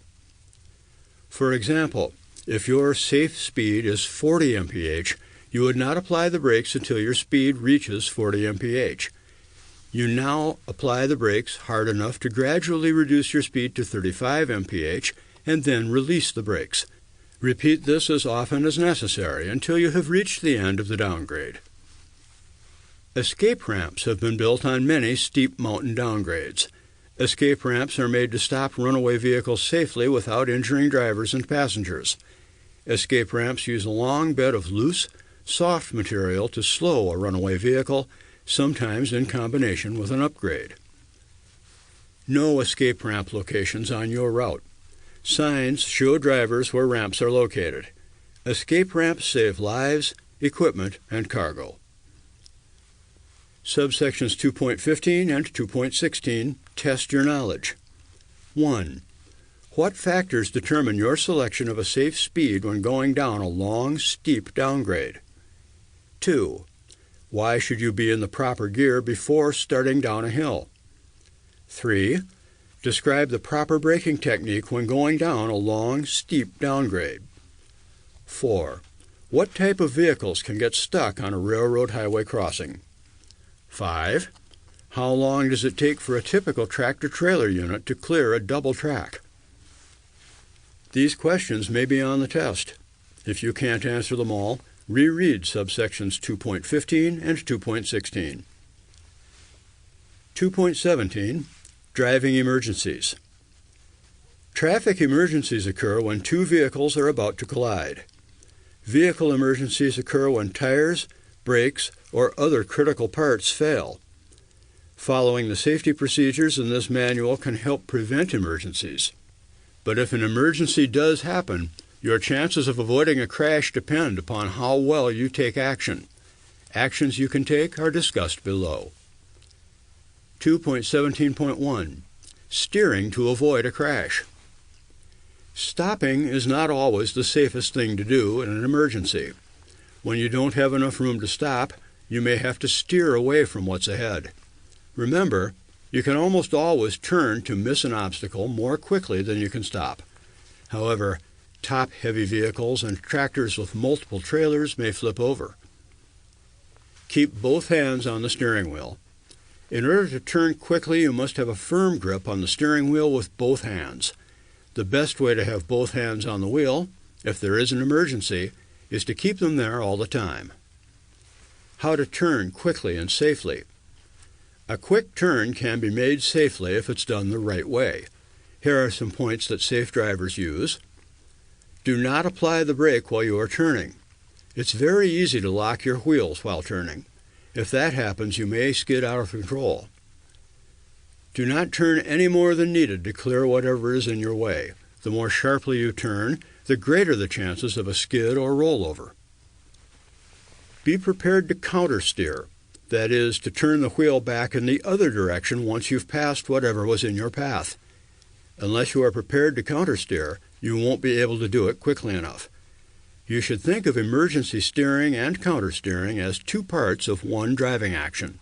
For example, if your safe speed is 40 mph, you would not apply the brakes until your speed reaches 40 mph. You now apply the brakes hard enough to gradually reduce your speed to 35 mph and then release the brakes. Repeat this as often as necessary until you have reached the end of the downgrade. Escape ramps have been built on many steep mountain downgrades. Escape ramps are made to stop runaway vehicles safely without injuring drivers and passengers. Escape ramps use a long bed of loose, soft material to slow a runaway vehicle, sometimes in combination with an upgrade. No escape ramp locations on your route. Signs show drivers where ramps are located. Escape ramps save lives, equipment, and cargo. Subsections 2.15 and 2.16 test your knowledge. 1. What factors determine your selection of a safe speed when going down a long, steep downgrade? 2. Why should you be in the proper gear before starting down a hill? 3. Describe the proper braking technique when going down a long, steep downgrade. 4. What type of vehicles can get stuck on a railroad highway crossing? 5. How long does it take for a typical tractor-trailer unit to clear a double track? These questions may be on the test. If you can't answer them all, reread subsections 2.15 and 2.16. 2.17. Driving emergencies. Traffic emergencies occur when two vehicles are about to collide. Vehicle emergencies occur when tires, brakes, or other critical parts fail. Following the safety procedures in this manual can help prevent emergencies. But if an emergency does happen, your chances of avoiding a crash depend upon how well you take action. Actions you can take are discussed below. 2.17.1. Steering to avoid a crash. Stopping is not always the safest thing to do in an emergency. When you don't have enough room to stop, you may have to steer away from what's ahead. Remember, you can almost always turn to miss an obstacle more quickly than you can stop. However, top-heavy vehicles and tractors with multiple trailers may flip over. Keep both hands on the steering wheel. In order to turn quickly, you must have a firm grip on the steering wheel with both hands. The best way to have both hands on the wheel, if there is an emergency, is to keep them there all the time. How to turn quickly and safely. A quick turn can be made safely if it's done the right way. Here are some points that safe drivers use. Do not apply the brake while you are turning. It's very easy to lock your wheels while turning. If that happens, you may skid out of control. Do not turn any more than needed to clear whatever is in your way. The more sharply you turn, the greater the chances of a skid or rollover. Be prepared to countersteer, that is, to turn the wheel back in the other direction once you've passed whatever was in your path. Unless you are prepared to countersteer, you won't be able to do it quickly enough. You should think of emergency steering and countersteering as two parts of one driving action.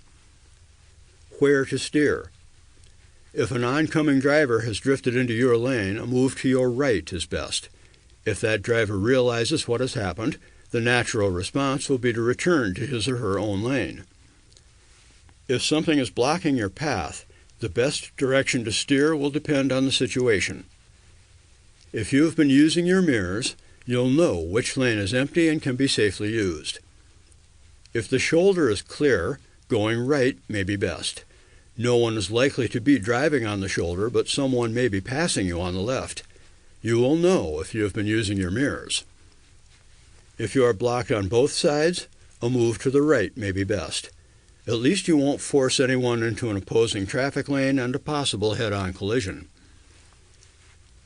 Where to steer. If an oncoming driver has drifted into your lane, a move to your right is best. If that driver realizes what has happened, the natural response will be to return to his or her own lane. If something is blocking your path, the best direction to steer will depend on the situation. If you have been using your mirrors, you'll know which lane is empty and can be safely used. If the shoulder is clear, going right may be best. No one is likely to be driving on the shoulder, but someone may be passing you on the left. You will know if you have been using your mirrors. If you are blocked on both sides, a move to the right may be best. At least you won't force anyone into an opposing traffic lane and a possible head-on collision.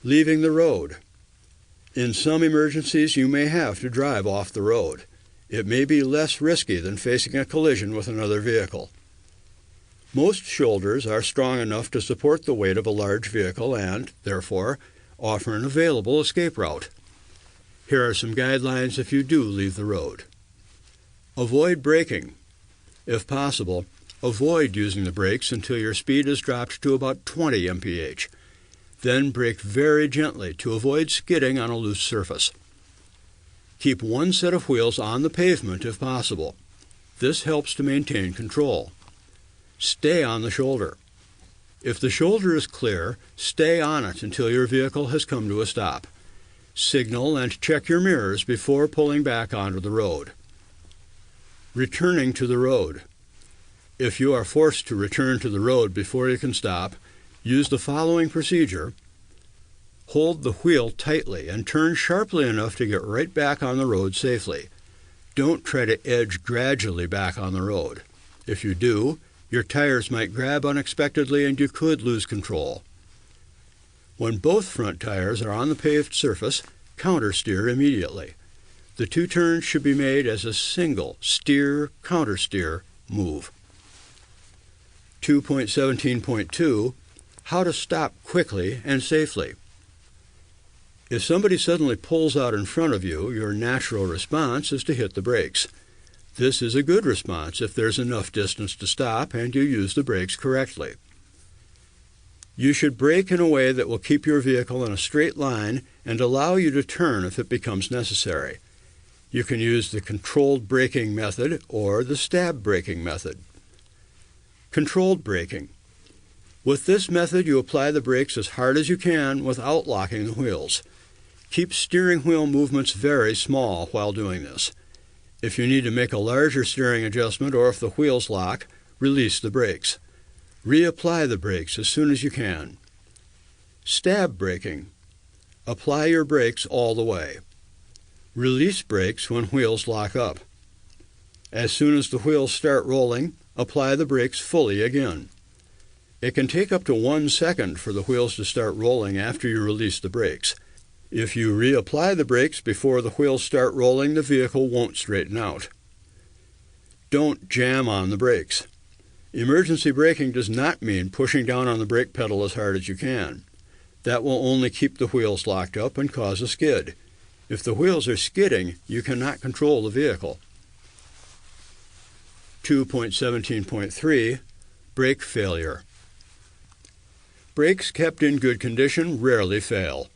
Leaving the road. In some emergencies, you may have to drive off the road. It may be less risky than facing a collision with another vehicle. Most shoulders are strong enough to support the weight of a large vehicle and, therefore, offer an available escape route. Here are some guidelines if you do leave the road. Avoid braking. If possible, avoid using the brakes until your speed is dropped to about 20 mph. Then brake very gently to avoid skidding on a loose surface. Keep one set of wheels on the pavement if possible. This helps to maintain control. Stay on the shoulder. If the shoulder is clear, stay on it until your vehicle has come to a stop. Signal and check your mirrors before pulling back onto the road. Returning to the road. If you are forced to return to the road before you can stop, use the following procedure. Hold the wheel tightly and turn sharply enough to get right back on the road safely. Don't try to edge gradually back on the road. If you do, your tires might grab unexpectedly and you could lose control. When both front tires are on the paved surface, countersteer immediately. The two turns should be made as a single steer-countersteer move. 2.17.2 How to stop quickly and safely. If somebody suddenly pulls out in front of you, your natural response is to hit the brakes. This is a good response if there's enough distance to stop and you use the brakes correctly. You should brake in a way that will keep your vehicle in a straight line and allow you to turn if it becomes necessary. You can use the controlled braking method or the stab braking method. Controlled braking. With this method, you apply the brakes as hard as you can without locking the wheels. Keep steering wheel movements very small while doing this. If you need to make a larger steering adjustment or if the wheels lock, release the brakes. Reapply the brakes as soon as you can. Stab braking. Apply your brakes all the way. Release brakes when wheels lock up. As soon as the wheels start rolling, apply the brakes fully again. It can take up to 1 second for the wheels to start rolling after you release the brakes. If you reapply the brakes before the wheels start rolling, the vehicle won't straighten out. Don't jam on the brakes. Emergency braking does not mean pushing down on the brake pedal as hard as you can. That will only keep the wheels locked up and cause a skid. If the wheels are skidding, you cannot control the vehicle. 2.17.3 Brake failure. Brakes kept in good condition rarely fail.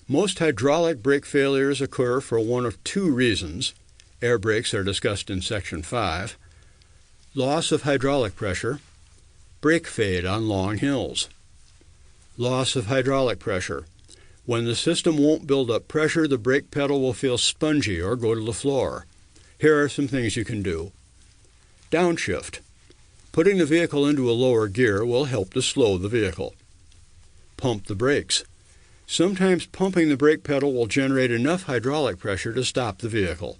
Most hydraulic brake failures occur for one of two reasons. Air brakes are discussed in Section 5. Loss of hydraulic pressure. Brake fade on long hills. Loss of hydraulic pressure. When the system won't build up pressure, the brake pedal will feel spongy or go to the floor. Here are some things you can do. Downshift. Putting the vehicle into a lower gear will help to slow the vehicle. Pump the brakes. Sometimes pumping the brake pedal will generate enough hydraulic pressure to stop the vehicle.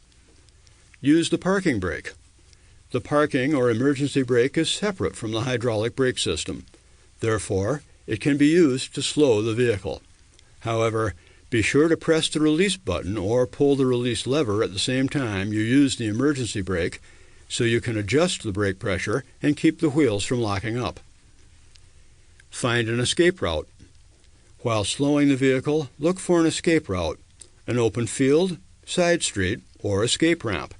Use the parking brake. The parking or emergency brake is separate from the hydraulic brake system. Therefore, it can be used to slow the vehicle. However, be sure to press the release button or pull the release lever at the same time you use the emergency brake so you can adjust the brake pressure and keep the wheels from locking up. Find an escape route. While slowing the vehicle, look for an escape route, an open field, side street, or escape ramp.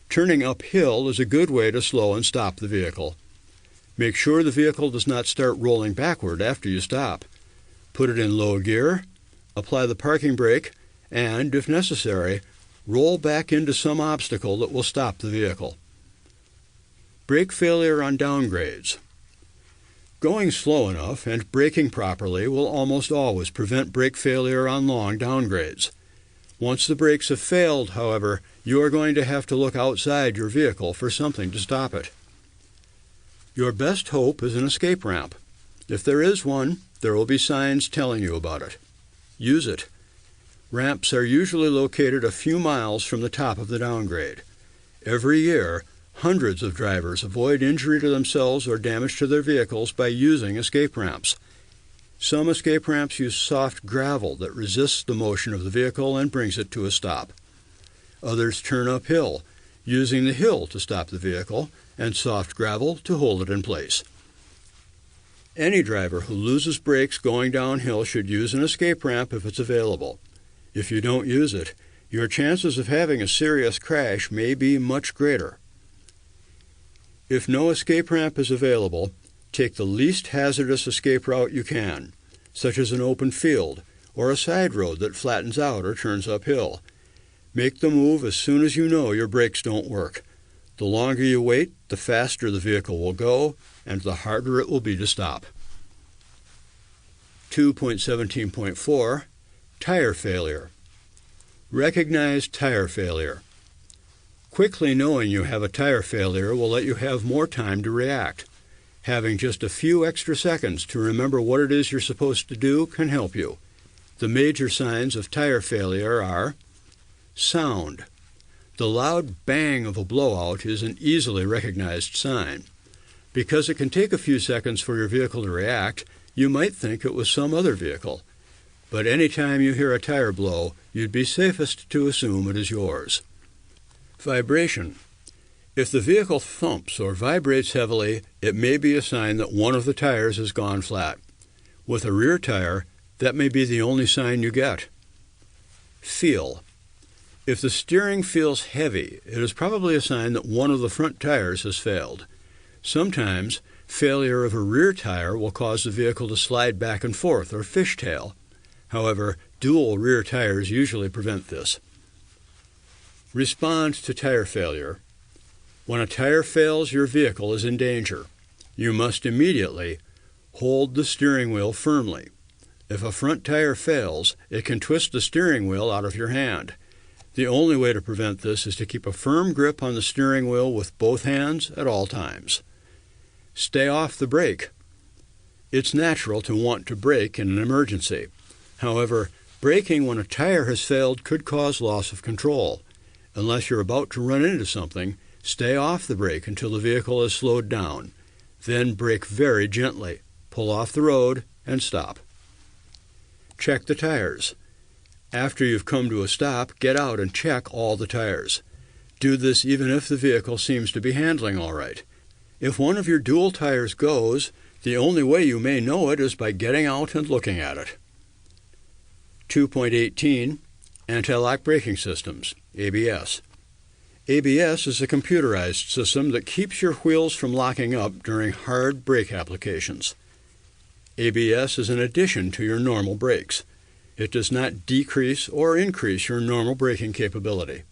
Turning uphill is a good way to slow and stop the vehicle. Make sure the vehicle does not start rolling backward after you stop. Put it in low gear, apply the parking brake, and, if necessary, roll back into some obstacle that will stop the vehicle. Brake failure on downgrades. Going slow enough and braking properly will almost always prevent brake failure on long downgrades. Once the brakes have failed, however, you are going to have to look outside your vehicle for something to stop it. Your best hope is an escape ramp. If there is one, there will be signs telling you about it. Use it. Ramps are usually located a few miles from the top of the downgrade. Every year, Hundreds of drivers avoid injury to themselves or damage to their vehicles by using escape ramps. Some escape ramps use soft gravel that resists the motion of the vehicle and brings it to a stop. Others turn uphill, using the hill to stop the vehicle and soft gravel to hold it in place. Any driver who loses brakes going downhill should use an escape ramp if it's available. If you don't use it, your chances of having a serious crash may be much greater. If no escape ramp is available, take the least hazardous escape route you can, such as an open field or a side road that flattens out or turns uphill. Make the move as soon as you know your brakes don't work. The longer you wait, the faster the vehicle will go, and the harder it will be to stop. 2.17.4 Tire failure. Recognize tire failure. Quickly knowing you have a tire failure will let you have more time to react. Having just a few extra seconds to remember what it is you're supposed to do can help you. The major signs of tire failure are sound. The loud bang of a blowout is an easily recognized sign. Because it can take a few seconds for your vehicle to react, you might think it was some other vehicle. But any time you hear a tire blow, you'd be safest to assume it is yours. Vibration. If the vehicle thumps or vibrates heavily, it may be a sign that one of the tires has gone flat. With a rear tire, that may be the only sign you get. Feel. If the steering feels heavy, it is probably a sign that one of the front tires has failed. Sometimes, failure of a rear tire will cause the vehicle to slide back and forth or fishtail. However, dual rear tires usually prevent this. Respond to tire failure. When a tire fails, your vehicle is in danger. You must immediately hold the steering wheel firmly. If a front tire fails, it can twist the steering wheel out of your hand. The only way to prevent this is to keep a firm grip on the steering wheel with both hands at all times. Stay off the brake. It's natural to want to brake in an emergency. However, braking when a tire has failed could cause loss of control. Unless you're about to run into something, stay off the brake until the vehicle has slowed down. Then brake very gently, pull off the road, and stop. Check the tires. After you've come to a stop, get out and check all the tires. Do this even if the vehicle seems to be handling all right. If one of your dual tires goes, the only way you may know it is by getting out and looking at it. 2.18 Anti-lock braking systems, ABS. ABS is a computerized system that keeps your wheels from locking up during hard brake applications. ABS is an addition to your normal brakes. It does not decrease or increase your normal braking capability.